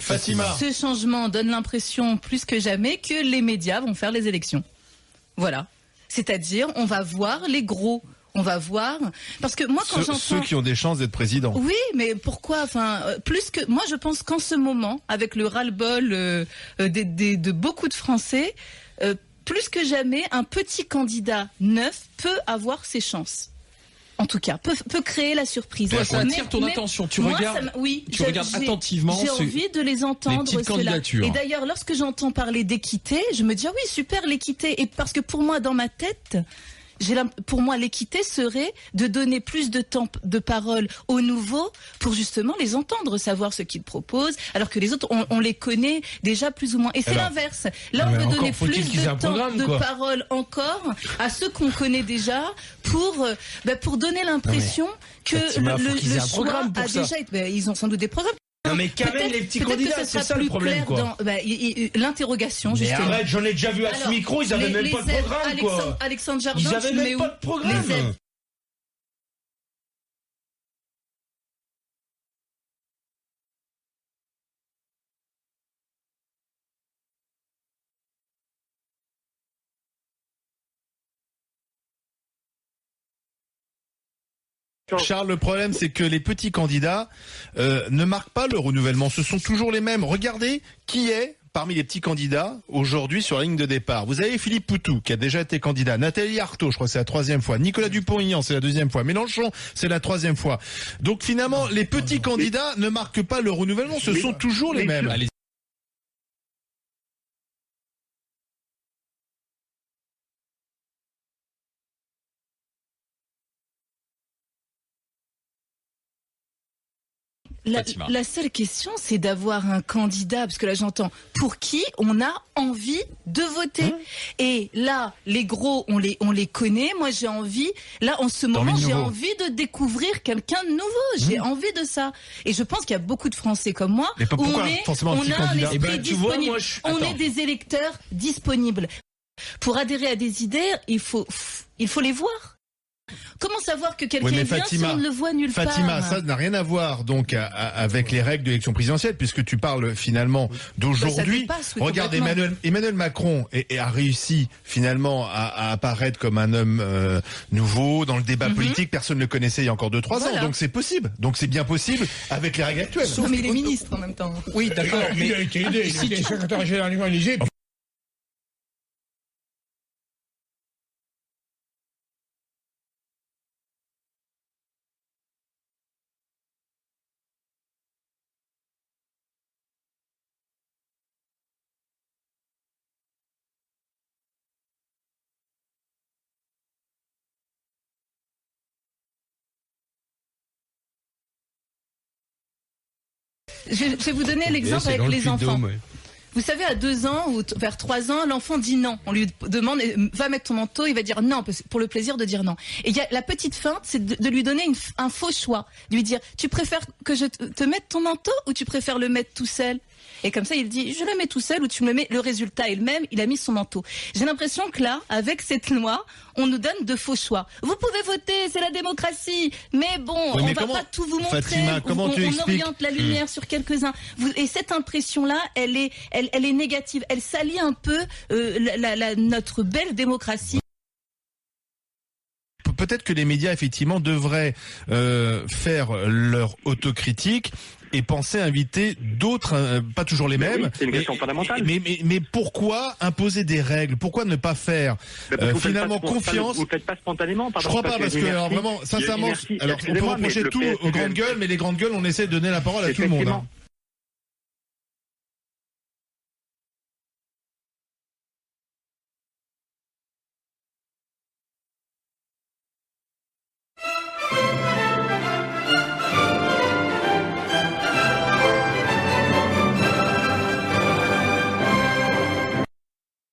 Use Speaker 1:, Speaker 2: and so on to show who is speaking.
Speaker 1: Fatima.
Speaker 2: Ce changement donne l'impression plus que jamais que les médias vont faire les élections. Voilà. C'est-à-dire, on va voir les gros. On va voir, parce que moi quand j'entends
Speaker 1: ceux qui ont des chances d'être présidents.
Speaker 2: Oui, mais pourquoi? Enfin, plus que moi, je pense qu'en ce moment, avec le ras-le-bol de beaucoup de Français, plus que jamais, un petit candidat neuf peut avoir ses chances. En tout cas, peut créer la surprise.
Speaker 3: Ça attire ton attention. Tu regardes attentivement.
Speaker 2: J'ai envie de les entendre.
Speaker 3: Les petites candidatures.
Speaker 2: Et d'ailleurs, lorsque j'entends parler d'équité, je me dis ah oui, super l'équité. Et parce que pour moi, dans ma tête. Pour moi, l'équité serait de donner plus de temps de parole aux nouveaux pour justement les entendre, savoir ce qu'ils proposent, alors que les autres, on les connaît déjà plus ou moins. Et c'est l'inverse. Là, on veut donner plus de temps de parole encore à ceux qu'on connaît déjà pour donner l'impression que le choix a déjà été... Ils ont sans doute des programmes.
Speaker 4: Non mais quand même les petits candidats, c'est ça le problème quoi.
Speaker 2: L'interrogation justement.
Speaker 4: Mais arrête, j'en ai déjà vu à ce micro, ils avaient même pas de programme quoi.
Speaker 2: Alexandre Jardin,
Speaker 4: ils avaient même pas de programme.
Speaker 1: Charles, le problème, c'est que les petits candidats ne marquent pas le renouvellement. Ce sont toujours les mêmes. Regardez qui est parmi les petits candidats aujourd'hui sur la ligne de départ. Vous avez Philippe Poutou, qui a déjà été candidat. Nathalie Arthaud, je crois que c'est la 3e fois. Nicolas Dupont-Aignan, c'est la 2e fois. Mélenchon, c'est la 3e fois. Donc finalement, les petits candidats ne marquent pas le renouvellement. Ce sont toujours les mêmes.
Speaker 2: La seule question, c'est d'avoir un candidat, parce que là j'entends, pour qui on a envie de voter. Et là, les gros, on les connaît. Moi, j'ai envie, là, en ce moment, j'ai envie de découvrir quelqu'un de nouveau. J'ai envie de ça. Et je pense qu'il y a beaucoup de Français comme moi, où on a un esprit disponible. On est des électeurs disponibles. Pour adhérer à des idées, il faut les voir. Comment savoir que quelqu'un est bien si on ne le voit nulle part?
Speaker 1: Fatima, ça n'a rien à voir donc avec les règles de l'élection présidentielle, puisque tu parles finalement d'aujourd'hui. Regarde, Emmanuel Macron a réussi finalement à apparaître comme un homme nouveau dans le débat politique. Personne ne le connaissait il y a encore 2-3 ans, donc c'est possible. Donc c'est bien possible avec les règles actuelles.
Speaker 2: Sauf mais il est ministre en même temps.
Speaker 3: Oui, d'accord. Mais
Speaker 4: il a été aidé, il a été secrétaire général de l'Élysée.
Speaker 2: Je vais vous donner l'exemple avec les enfants. Vous savez, à 2 ans ou vers 3 ans, l'enfant dit non. On lui demande, va mettre ton manteau, il va dire non, pour le plaisir de dire non. Et il y a la petite feinte, c'est de lui donner un faux choix. De lui dire, tu préfères que je te mette ton manteau ou tu préfères le mettre tout seul? Et comme ça, il dit, je le mets tout seul ou tu me le mets. Le résultat est le même, il a mis son manteau. J'ai l'impression que là, avec cette loi, on nous donne de faux choix. Vous pouvez voter, c'est la démocratie. Mais bon, on va pas tout vous montrer.
Speaker 1: Fatima, comment tu expliques?
Speaker 2: On oriente la lumière sur quelques-uns. Et cette impression-là, elle est négative. Elle salit un peu notre belle démocratie.
Speaker 1: Peut-être que les médias, effectivement, devraient faire leur autocritique et penser à inviter d'autres, pas toujours les mêmes.
Speaker 5: Oui, c'est une question fondamentale.
Speaker 1: Mais pourquoi imposer des règles? Pourquoi ne pas faire finalement confiance?
Speaker 5: Vous ne faites pas spontanément, pardon.
Speaker 1: Je crois pas, parce que alors, vraiment, sincèrement, alors on peut reprocher tout aux grandes gueules, mais les grandes gueules, on essaie de donner la parole à tout le monde.